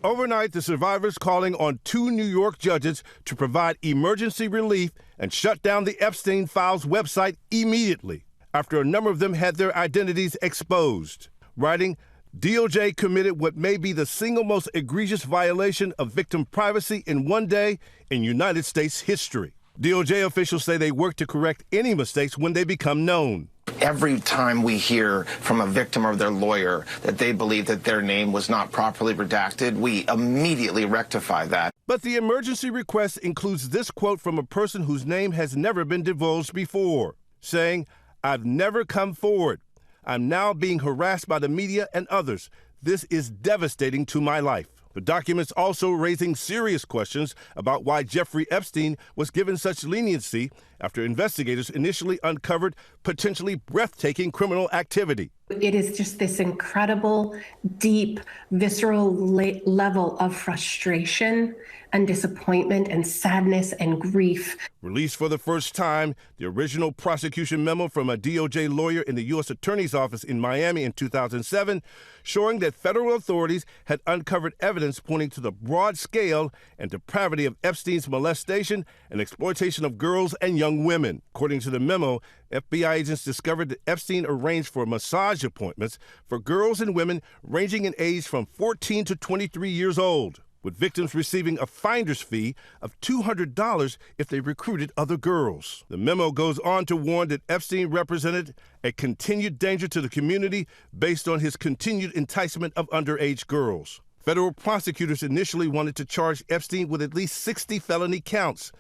Overnight, the survivors calling on 2 New York judges to provide emergency relief and shut down the Epstein Files website immediately after a number of them had their identities exposed. Writing, DOJ committed what may be the single most egregious violation of victim privacy in one day in United States history. DOJ officials say they work to correct any mistakes when they become known. Every time we hear from a victim or their lawyer that they believe that their name was not properly redacted, we immediately rectify that. But the emergency request includes this quote from a person whose name has never been divulged before, saying, "I've never come forward. I'm now being harassed by the media and others. This is devastating to my life." The document's also raising serious questions about why Jeffrey Epstein was given such leniency after investigators initially uncovered potentially breathtaking criminal activity. It is just this incredible, deep, visceral level of frustration and disappointment and sadness and grief. Released for the first time, the original prosecution memo from a DOJ lawyer in the U.S. Attorney's Office in Miami in 2007, showing that federal authorities had uncovered evidence pointing to the broad scale and depravity of Epstein's molestation and exploitation of girls and young women. According to the memo, FBI agents discovered that Epstein arranged for massage appointments for girls and women ranging in age from 14 to 23 years old, with victims receiving a finder's fee of $200 if they recruited other girls. The memo goes on to warn that Epstein represented a continued danger to the community based on his continued enticement of underage girls. Federal prosecutors initially wanted to charge Epstein with at least 60 felony counts,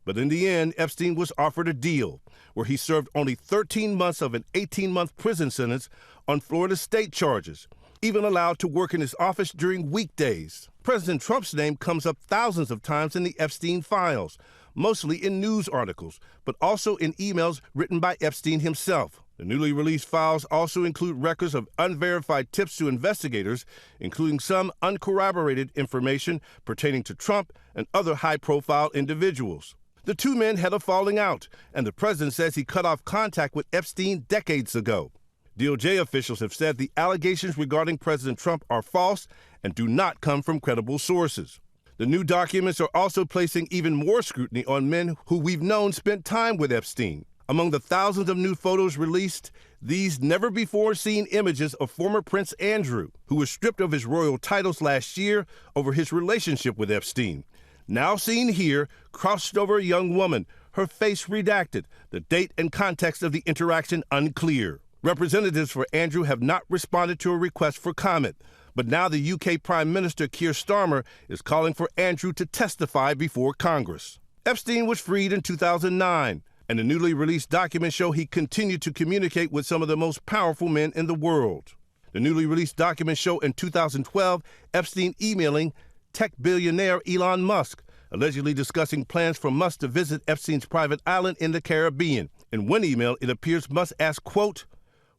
but in the end, Epstein was offered a deal where he served only 13 months of an 18-month prison sentence on Florida state charges, even allowed to work in his office during weekdays. President Trump's name comes up thousands of times in the Epstein files, mostly in news articles, but also in emails written by Epstein himself. The newly released files also include records of unverified tips to investigators, including some uncorroborated information pertaining to Trump and other high-profile individuals. The two men had a falling out, and the president says he cut off contact with Epstein decades ago. DOJ officials have said the allegations regarding President Trump are false and do not come from credible sources. The new documents are also placing even more scrutiny on men who we've known spent time with Epstein. Among the thousands of new photos released, these never-before-seen images of former Prince Andrew, who was stripped of his royal titles last year over his relationship with Epstein. Now seen here, crouched over a young woman, her face redacted, the date and context of the interaction unclear. Representatives for Andrew have not responded to a request for comment, but now the UK Prime Minister Keir Starmer is calling for Andrew to testify before Congress. Epstein was freed in 2009, and the newly released documents show he continued to communicate with some of the most powerful men in the world. The newly released documents show in 2012 Epstein emailing tech billionaire Elon Musk, allegedly discussing plans for Musk to visit Epstein's private island in the Caribbean. In one email, it appears Musk asked, quote,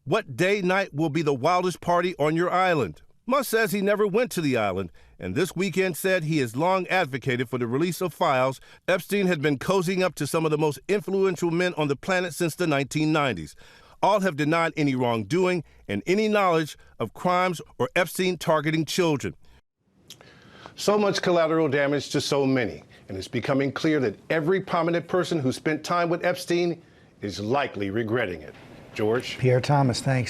"What day night will be the wildest party on your island?" Musk says he never went to the island, and this weekend said he has long advocated for the release of files. Epstein had been cozying up to some of the most influential men on the planet since the 1990s. All have denied any wrongdoing and any knowledge of crimes or Epstein targeting children. So much collateral damage to so many, and it's becoming clear that every prominent person who spent time with Epstein is likely regretting it. George? Pierre Thomas, thanks.